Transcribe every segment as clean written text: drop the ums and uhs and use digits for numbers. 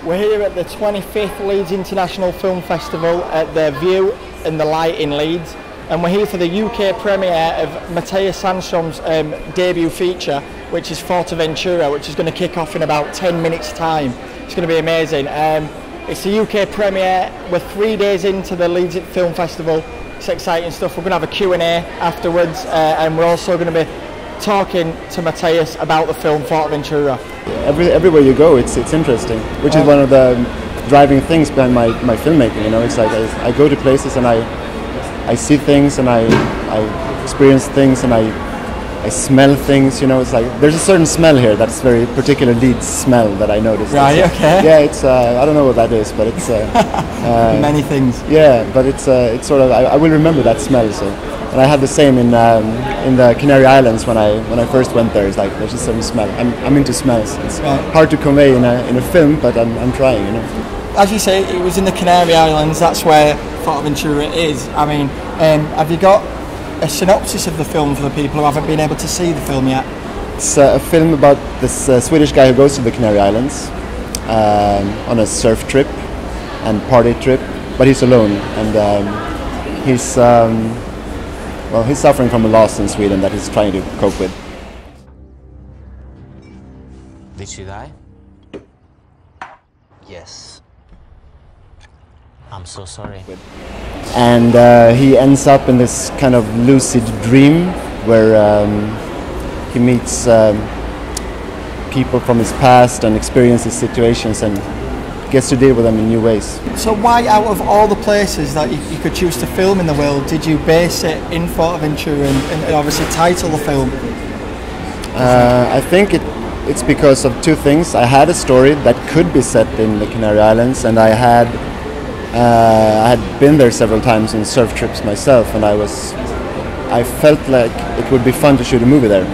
We're here at the 25th Leeds International Film Festival at the View and the Light in Leeds, and we're here for the UK premiere of Mattias Sandstrom's debut feature, which is Fuerteventura, which is going to kick off in about 10 minutes time. It's going to be amazing. It's the UK premiere. We're 3 days into the Leeds Film Festival. It's exciting stuff. We're going to have a Q&A afterwards, and we're also going to be talking to Mattias about the film Fuerteventura. Everywhere you go, it's interesting, which is one of the driving things behind my filmmaking. You know, it's like I go to places and I see things and I experience things and I smell things. You know, it's like there's a certain smell here that's very particular Leeds smell that I noticed. Right. Okay. Yeah, it's I don't know what that is, but it's many things. Yeah, but it's sort of I will remember that smell. So. And I had the same in the Canary Islands when I first went there. It's like there's a certain smell. I'm into smells. It's hard to convey in a film, but I'm trying. You know. As you say, it was in the Canary Islands. That's where Fuerteventura is. I mean, have you got a synopsis of the film for the people who haven't been able to see the film yet? It's a film about this Swedish guy who goes to the Canary Islands on a surf trip and party trip, but he's alone and he's. Well, he's suffering from a loss in Sweden that he's trying to cope with. Did she die? Yes. I'm so sorry. And he ends up in this kind of lucid dream where he meets people from his past and experiences situations and gets to deal with them in new ways. So why, out of all the places that you could choose to film in the world, did you base it in Fuerteventura and obviously title the film? I think it's because of two things. I had a story that could be set in the Canary Islands, and I had been there several times on surf trips myself, and I felt like it would be fun to shoot a movie there.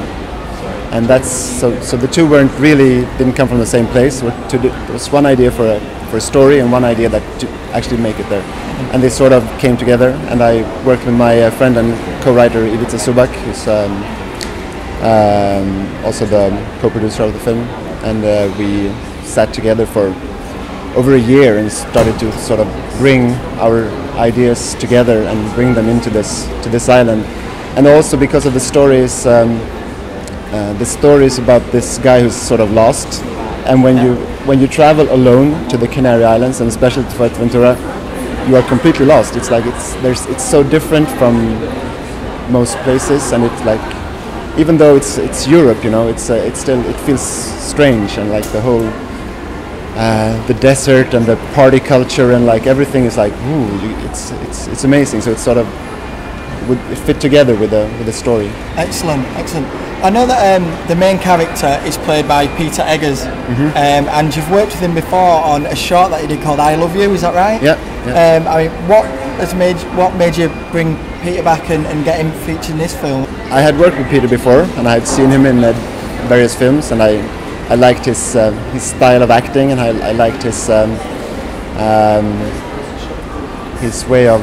And that's so the two didn't come from the same place. There was one idea for a story and one idea that to actually make it there, and they sort of came together. And I worked with my friend and co-writer Ivica Subak, who's also the co-producer of the film, and we sat together for over a year and started to sort of bring our ideas together and bring them into this island. And also because of the stories. The story is about this guy who's sort of lost, and when you travel alone to the Canary Islands and especially to Fuerteventura, you are completely lost. It's like it's so different from most places, and it's like even though it's Europe, you know, it feels strange, and like the whole the desert and the party culture and like everything is like it's amazing. So it's sort of would fit together with the story. Excellent. I know that the main character is played by Peter Eggers, and you've worked with him before on a short that he did called I Love You, is that right? Yeah. I mean, what made you bring Peter back and get him featured in this film? I had worked with Peter before, and I had seen him in various films, and I liked his style of acting, and I liked his way of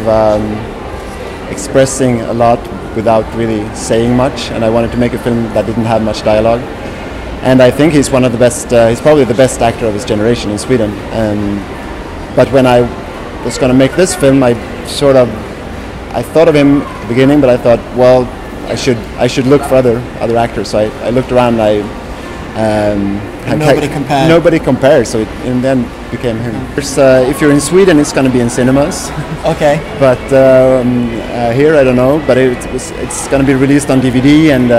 expressing a lot without really saying much, and I wanted to make a film that didn't have much dialogue. And I think he's one of the best, he's probably the best actor of his generation in Sweden. But when I was going to make this film, I thought of him at the beginning, but I thought, well, I should look for other actors. So I looked around, nobody compared, so it in the end became him. If you're in Sweden, it's going to be in cinemas. Okay. But here, I don't know. But it's going to be released on DVD and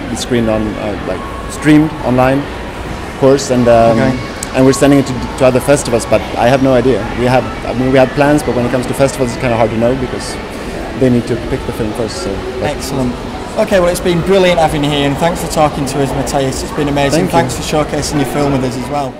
be screened on streamed online, of course. And and we're sending it to other festivals. But I have no idea. We had plans, but when it comes to festivals, it's kind of hard to know because they need to pick the film first. So. Excellent. Okay, well, it's been brilliant having you here, and thanks for talking to us, Mattias. It's been amazing. Thanks for showcasing your film with us as well.